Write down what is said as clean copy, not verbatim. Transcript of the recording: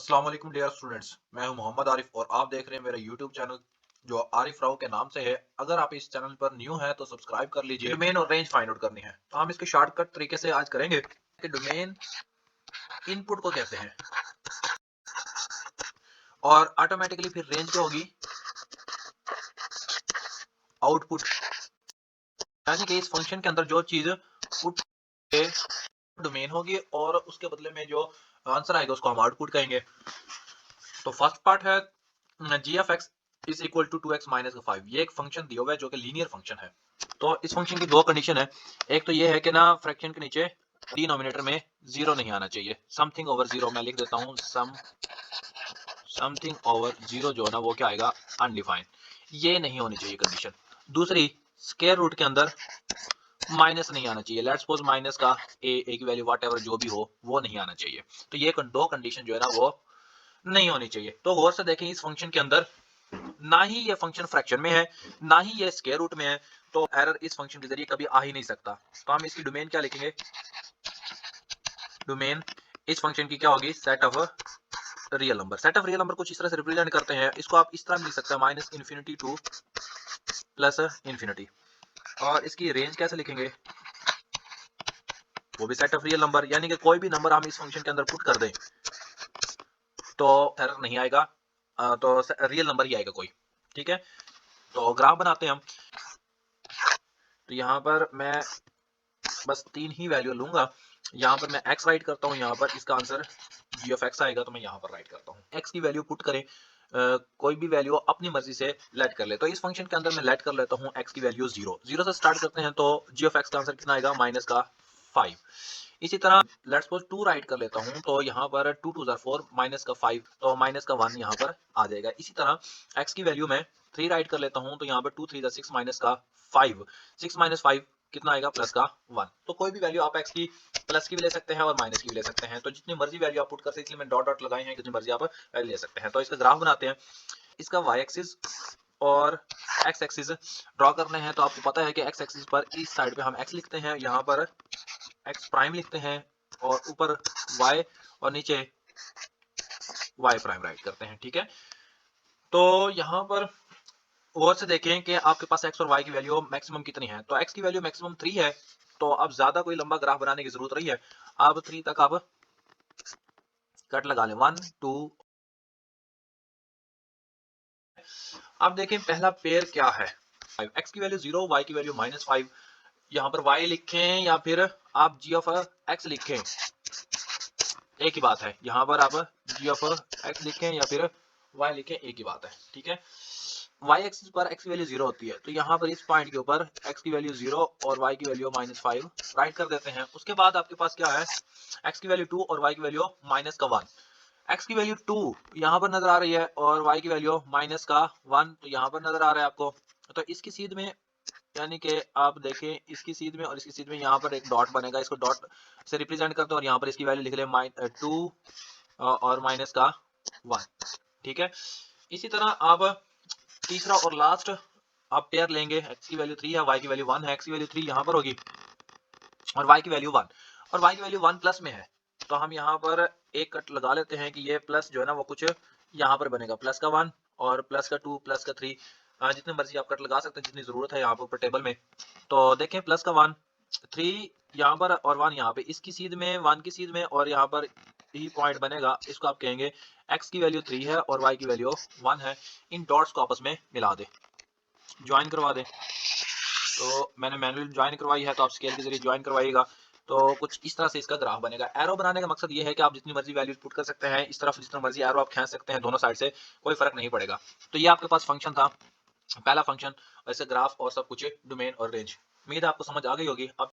अस्सलाम वालेकुम dear students, मैं हूं मोहम्मद आरिफ और आप देख रहे हैं मेरा यूट्यूब चैनल जो आरिफ राव के नाम से है। अगर आप इस चैनल पर न्यू हैं तो सब्सक्राइब कर लीजिए। डोमेन और रेंज फाइंड आउट करनी है तो हम इसके शॉर्टकट तरीके से आज करेंगे कि डोमेन इनपुट को कहते हैं और ऑटोमेटिकली फिर रेंज क्या होगी, आउटपुट। यानी कि इस फंक्शन के अंदर जो चीज पुट डोमेन होगी और उसके बदले में जो आंसर आएगा उसको हम आउटपुट कहेंगे। तो फर्स्ट पार्ट है g of x is equal to 2x minus 5। ये एक फंक्शन दिया हुआ है जो कि लीनियर फंक्शन है। तो इस फंक्शन की दो कंडीशन है। एक तो ये है कि ना फ्रैक्शन के नीचे डिनोमिनेटर में जीरो नहीं आना चाहिए। समथिंग ओवर जीरो मैं लिख देता हूँ, समथिंग ओवर जीरो जो है ना वो क्या आएगा, अनडिफाइंड। ये नहीं होनी चाहिए कंडीशन। दूसरी, स्क्वायर रूट के अंदर माइनस नहीं आना चाहिए। लेट्स सपोज माइनस का ए की वैल्यू व्हाटएवर जो भी हो वो नहीं आना चाहिए। तो ये दो कंडीशन जो है ना वो नहीं होनी चाहिए। तो गौर से देखें, इस फंक्शन के अंदर ना ही ये फंक्शन फ्रैक्शन में है ना ही ये स्क्वायर रूट में है, तो एरर इस फंक्शन के जरिए कभी आ ही नहीं सकता। तो हम इसकी डोमेन क्या लिखेंगे, डोमेन इस फंक्शन की क्या होगी, set of real number. Set of real number कुछ इस तरह से रिप्रेजेंट करते हैं। इसको आप इस तरह लिख सकते हैं, minus infinity two plus infinity. और इसकी रेंज कैसे लिखेंगे, वो भी सेट ऑफ रियल नंबर। यानी कि कोई भी नंबर हम इस फंक्शन के अंदर पुट कर दें तो एरर नहीं आएगा, तो रियल नंबर ही आएगा कोई। ठीक है, तो ग्राफ बनाते हैं हम। तो यहाँ पर मैं बस 3 ही वैल्यू लूंगा। यहाँ पर मैं x राइट करता हूँ, यहाँ पर इसका आंसर g ऑफ x आएगा, तो मैं यहाँ पर राइट करता हूँ। x की वैल्यू पुट करें, कोई भी वैल्यू अपनी मर्जी से लेट कर ले। तो इस फंक्शन के अंदर मैं लेट कर लेता हूँ x की वैल्यू 0 से स्टार्ट करते हैं, तो g ऑफ x का आंसर कितना आएगा, माइनस का 5। इसी तरह लेट्स सपोज 2 राइट कर लेता हूं, तो यहाँ पर 2 2 4 माइनस का 5, तो माइनस का 1 यहाँ पर आ जाएगा। इसी तरह x की वैल्यू में 3 राइट कर लेता हूं, तो यहाँ पर 2 3 6 माइनस का 5, 6 माइनस 5 कितना आएगा, प्लस का 1। तो कोई भी वैल्यू आप x की प्लस की भी ले सकते हैं और माइनस की भी ले सकते हैं। तो जितनी मर्जी वैल्यू आप पुट कर सकते हैं, इसलिए मैं डॉट डॉट लगाए हैं, जितनी मर्जी आप ले सकते हैं। तो इसका ग्राफ बनाते हैं। इसका y एक्सिस और x एक्सिस ड्रॉ करने हैं। तो आपको पता है कि x एक्सिस पर इस साइड पे हम x लिखते हैं, यहाँ पर x प्राइम लिखते हैं और ऊपर y और नीचे y प्राइम राइट करते हैं। ठीक है, तो यहाँ पर गौर से देखें कि आपके पास x और y की वैल्यू मैक्सिमम कितनी है। तो x की वैल्यू मैक्सिमम 3 है, तो अब ज्यादा कोई लंबा ग्राफ बनाने की जरूरत नहीं है। अब 3 तक आप कट लगा लें, 1 2। अब देखें पहला पेयर क्या है, x की वैल्यू 0, y की वैल्यू -5। यहाँ पर y लिखें या फिर आप g ऑफ x लिखें, एक ही बात है। यहाँ पर आप g ऑफ x लिखें या फिर y लिखें, एक ही बात है। ठीक है, y एक्सिस पर x की वैल्यू 0 होती है, तो यहाँ पर इस पॉइंट के ऊपर x की वैल्यू 0 और y की वैल्यू -5 राइट कर देते हैं। उसके बाद आपके पास क्या है, x की वैल्यू 2 और y की वैल्यू माइनस का 1। x की वैल्यू 2 यहाँ पर नजर आ रही है और y की वैल्यू माइनस का 1 तो यहाँ पर नजर आ रहा है आपको। तो इसकी सीध में, यानी कि आप देखें इसकी सीध में और इसकी सीध में यहाँ पर एक डॉट बनेगा, इसको डॉट से रिप्रेजेंट करते हैं और यहाँ पर इसकी वैल्यू लिख ले 2 और माइनस का 1। ठीक है, इसी तरह आप तीसरा और लास्ट आप पेयर लेंगे, x की वैल्यू 3 है, y की वैल्यू 1 है। x की वैल्यू 3 यहाँ पर होगी और y की वैल्यू 1, और y की वैल्यू 1 प्लस में है। तो हम यहाँ पर एक कट लगा लेते हैं कि ये प्लस जो है ना वो कुछ यहाँ पर बनेगा, प्लस का 1 और प्लस का 2 प्लस का 3। जितने मर्जी आप कट लगा सकते हैं, जितनी जरूरत है यहाँ पर टेबल में। तो देखें प्लस का 1 3 यहाँ पर और 1 यहाँ पे, इसकी सीध में 1 की सीध में, और यहाँ पर ई पॉइंट बनेगा, इसको आप कहेंगे x की वैल्यू 3 है और y की वैल्यू 1 है। इन डॉट्स को आपस में मिला दे, ज्वाइन करवा दें। तो मैंने मैनुअली ज्वाइन करवाई है, तो आप स्केल के जरिए ज्वाइन करवाइएगा। तो कुछ इस तरह से इसका ग्राफ बनेगा। एरो बनाने का मकसद ये है कि आप जितनी मर्जी वैल्यूज पुट कर सकते हैं, इस तरफ जितना मर्जी एरो आप खींच सकते हैं, दोनों साइड से कोई फर्क नहीं पड़ेगा। तो ये आपके पास फंक्शन था, पहला फंक्शन, और इसका ग्राफ और सब कुछ, डोमेन और रेंज। उम्मीद है आपको समझ आ गई होगी। अब